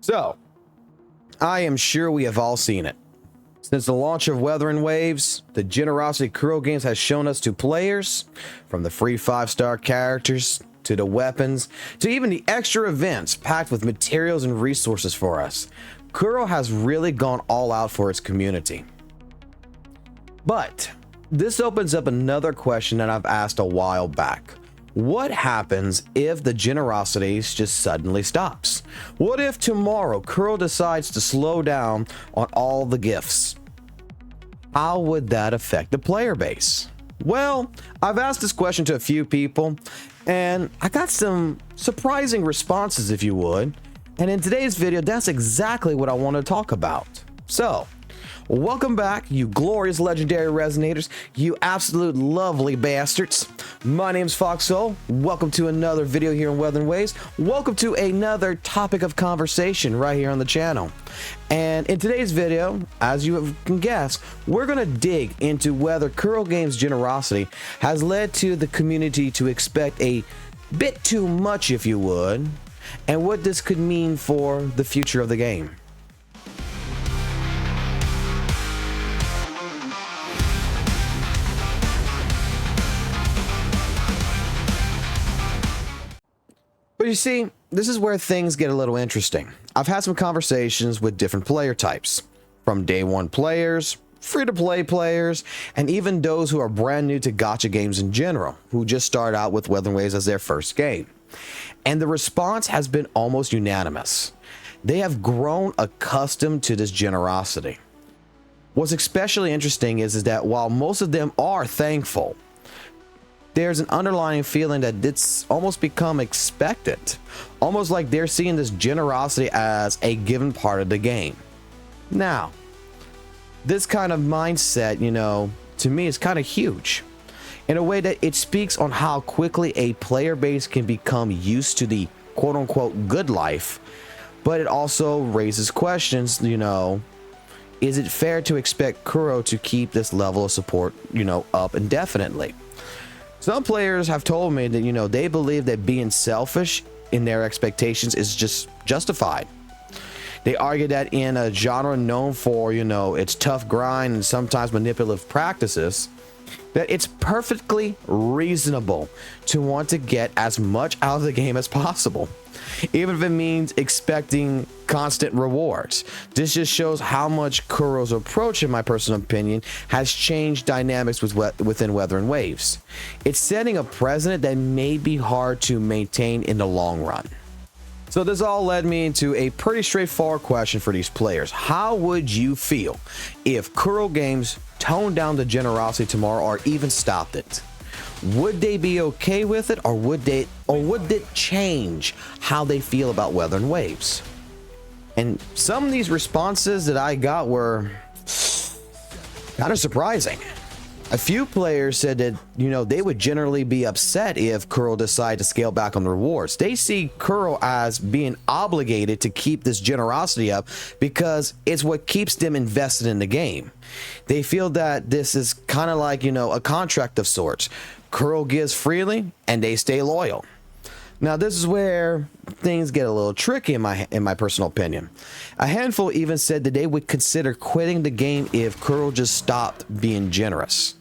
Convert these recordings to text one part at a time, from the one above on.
So, I am sure we have all seen it. Since the launch of WutheringWaves, the generosity Kuro Games has shown us to players, from the free 5-star characters, to the weapons, to even the extra events packed with materials and resources for us. Kuro has really gone all out for its community. But this opens up another question that I've asked a while back. What happens if the generosity just suddenly stops? What if tomorrow Kuro decides to slow down on all the gifts? How would that affect the player base? Well, I've asked this question to a few people, and I got some surprising responses, if you would. And in today's video, that's exactly what I want to talk about. So, welcome back, you glorious legendary resonators, you absolute lovely bastards. My name's FOXSOL. Welcome to another video here on WutheringWaves. Welcome to another topic of conversation right here on the channel. And in today's video, as you can guess, we're going to dig into whether Kuro Games' generosity has led to the community to expect a bit too much, if you would, and what this could mean for the future of the game. But you see, this is where things get a little interesting. I've had some conversations with different player types, from day one players, free-to-play players, and even those who are brand new to gacha games in general, who just start out with WutheringWaves as their first game. And the response has been almost unanimous. They have grown accustomed to this generosity. What's especially interesting is that while most of them are thankful, there's an underlying feeling that it's almost become expected, almost like they're seeing this generosity as a given part of the game. Now, this kind of mindset, to me is kind of huge, in a way that it speaks on how quickly a player base can become used to the quote-unquote good life, but it also raises questions, is it fair to expect Kuro to keep this level of support, up indefinitely? Some players have told me that, they believe that being selfish in their expectations is just justified. They argue that in a genre known for, its tough grind and sometimes manipulative practices, that it's perfectly reasonable to want to get as much out of the game as possible, even if it means expecting constant rewards. This just shows how much Kuro's approach, in my personal opinion, has changed dynamics within WutheringWaves. It's setting a precedent that may be hard to maintain in the long run. So this all led me into a pretty straightforward question for these players. How would you feel if Kuro Games toned down the generosity tomorrow or even stopped it? Would they be okay with it, or would it change how they feel about WutheringWaves? And some of these responses that I got were kind of surprising. A few players said that, they would generally be upset if Kuro decided to scale back on the rewards. They see Kuro as being obligated to keep this generosity up because it's what keeps them invested in the game. They feel that this is kind of like, a contract of sorts. Kuro gives freely and they stay loyal. Now, this is where things get a little tricky in my personal opinion. A handful even said that they would consider quitting the game if Kuro just stopped being generous.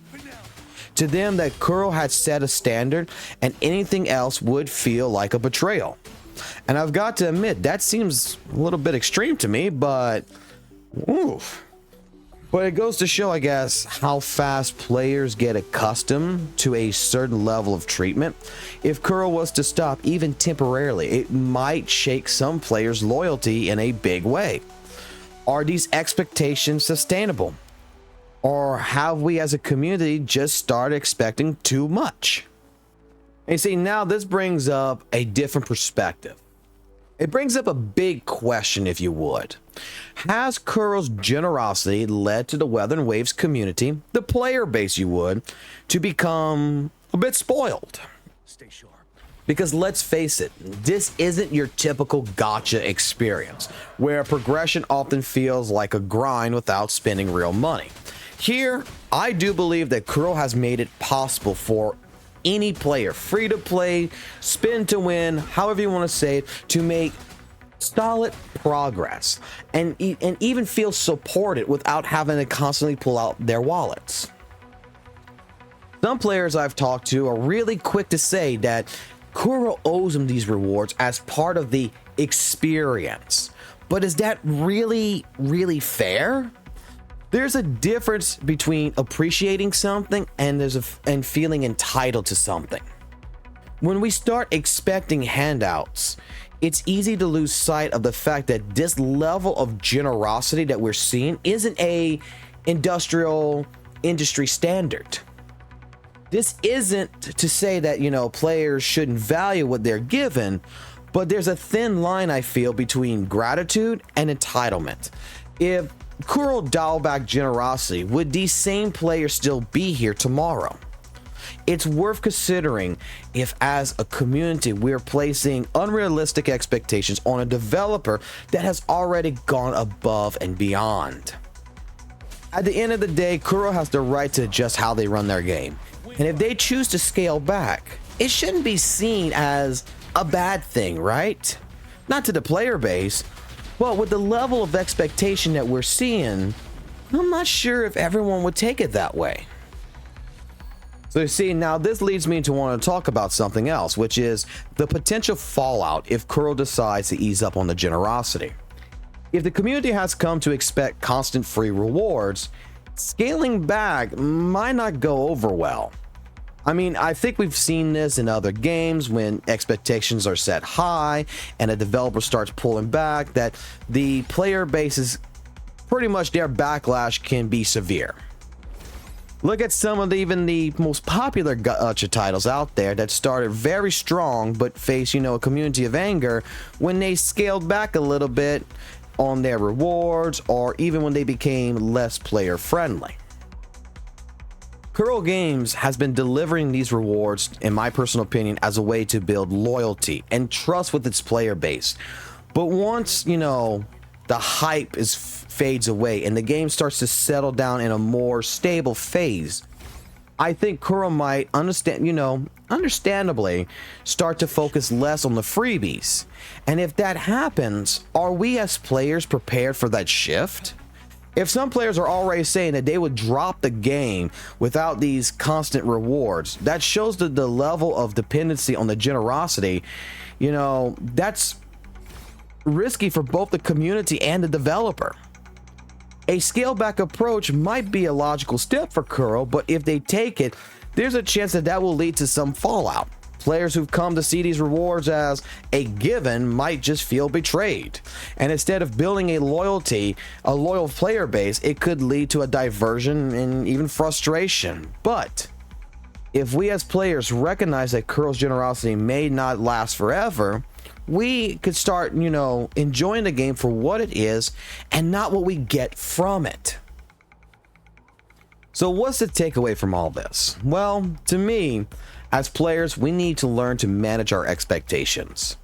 To them, that Kuro had set a standard and anything else would feel like a betrayal. And I've got to admit, that seems a little bit extreme to me, but oof. But it goes to show, I guess, how fast players get accustomed to a certain level of treatment. If Kuro was to stop, even temporarily, it might shake some players' loyalty in a big way. Are these expectations sustainable? Or have we as a community just started expecting too much? And you see, now this brings up a different perspective. It brings up a big question, if you would. Has Kuro's generosity led to the WutheringWaves community, the player base you would, to become a bit spoiled? Stay sharp. Because let's face it, this isn't your typical gacha experience, where progression often feels like a grind without spending real money. Here, I do believe that Kuro has made it possible for any player, free to play, spin to win, however you want to say it, to make solid progress, and even feel supported without having to constantly pull out their wallets. Some players I've talked to are really quick to say that Kuro owes them these rewards as part of the experience. But is that really fair? There's a difference between appreciating something and feeling entitled to something. When we start expecting handouts, it's easy to lose sight of the fact that this level of generosity that we're seeing isn't a industry standard. This isn't to say that, players shouldn't value what they're given, but there's a thin line, I feel, between gratitude and entitlement. If Kuro dialed back generosity, would these same players still be here tomorrow? It's worth considering if, as a community, we're placing unrealistic expectations on a developer that has already gone above and beyond. At the end of the day, Kuro has the right to adjust how they run their game. And if they choose to scale back, it shouldn't be seen as a bad thing, right? Not to the player base, but with the level of expectation that we're seeing, I'm not sure if everyone would take it that way. So you see, now this leads me to want to talk about something else, which is the potential fallout if Kuro decides to ease up on the generosity. If the community has come to expect constant free rewards, scaling back might not go over well. I mean, I think we've seen this in other games when expectations are set high and a developer starts pulling back, that the player base is pretty much, their backlash can be severe. Look at some of even the most popular gacha titles out there that started very strong but faced, a community of anger when they scaled back a little bit on their rewards, or even when they became less player friendly. Kuro Games has been delivering these rewards, in my personal opinion, as a way to build loyalty and trust with its player base. But once, the hype fades away and the game starts to settle down in a more stable phase, I think Kuro might understandably start to focus less on the freebies. And if that happens, are we as players prepared for that shift? If some players are already saying that they would drop the game without these constant rewards, that shows the level of dependency on the generosity. That's risky for both the community and the developer. A scale back approach might be a logical step for Kuro, but if they take it, there's a chance that will lead to some fallout. Players who've come to see these rewards as a given might just feel betrayed. And instead of building a loyal player base, it could lead to a diversion and even frustration. But if we as players recognize that Kuro's generosity may not last forever, we could start, enjoying the game for what it is and not what we get from it. So what's the takeaway from all this? Well, to me, as players, we need to learn to manage our expectations.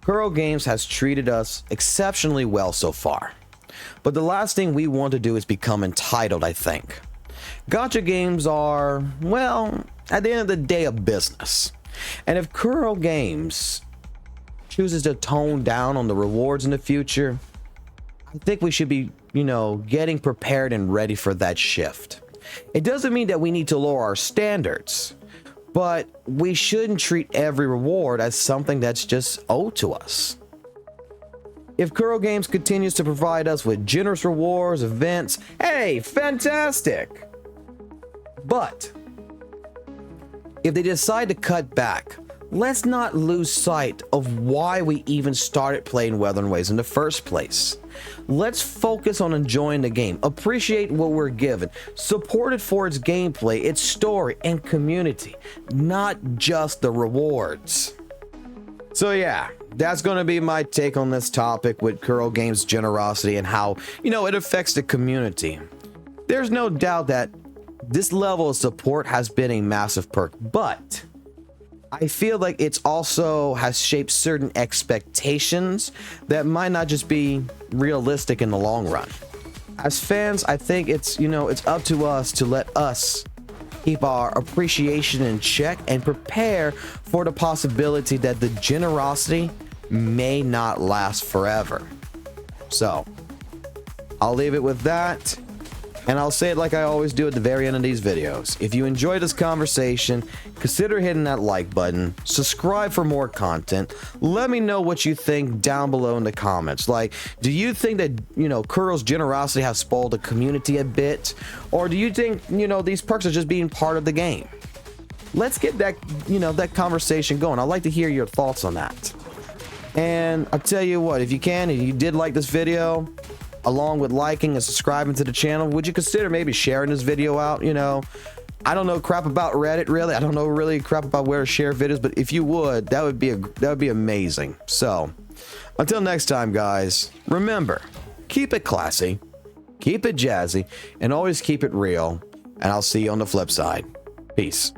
Kuro Games has treated us exceptionally well so far, but the last thing we want to do is become entitled, I think. Gacha games are, well, at the end of the day, a business. And if Kuro Games chooses to tone down on the rewards in the future, I think we should be, getting prepared and ready for that shift. It doesn't mean that we need to lower our standards, but we shouldn't treat every reward as something that's just owed to us. If Kuro Games continues to provide us with generous rewards, events, hey, fantastic! But if they decide to cut back, let's not lose sight of why we even started playing WutheringWaves in the first place. Let's focus on enjoying the game, appreciate what we're given, support it for its gameplay, its story, and community, not just the rewards. So yeah, that's going to be my take on this topic with Kuro Games' generosity and how, it affects the community. There's no doubt that this level of support has been a massive perk, but I feel like it's also has shaped certain expectations that might not just be realistic in the long run. As fans, I think it's up to us to let us keep our appreciation in check and prepare for the possibility that the generosity may not last forever. So I'll leave it with that. And I'll say it like I always do at the very end of these videos. If you enjoyed this conversation, consider hitting that like button, subscribe for more content. Let me know what you think down below in the comments. Like, do you think that, Kuro's generosity has spoiled the community a bit? Or do you think, these perks are just being part of the game? Let's get that, that conversation going. I'd like to hear your thoughts on that. And I'll tell you what, if you did like this video, along with liking and subscribing to the channel, would you consider maybe sharing this video out? I don't know crap about Reddit, really. I don't know really crap about where to share videos, but if you would, that would be amazing. So until next time, guys, remember, keep it classy, keep it jazzy, and always keep it real. And I'll see you on the flip side. Peace.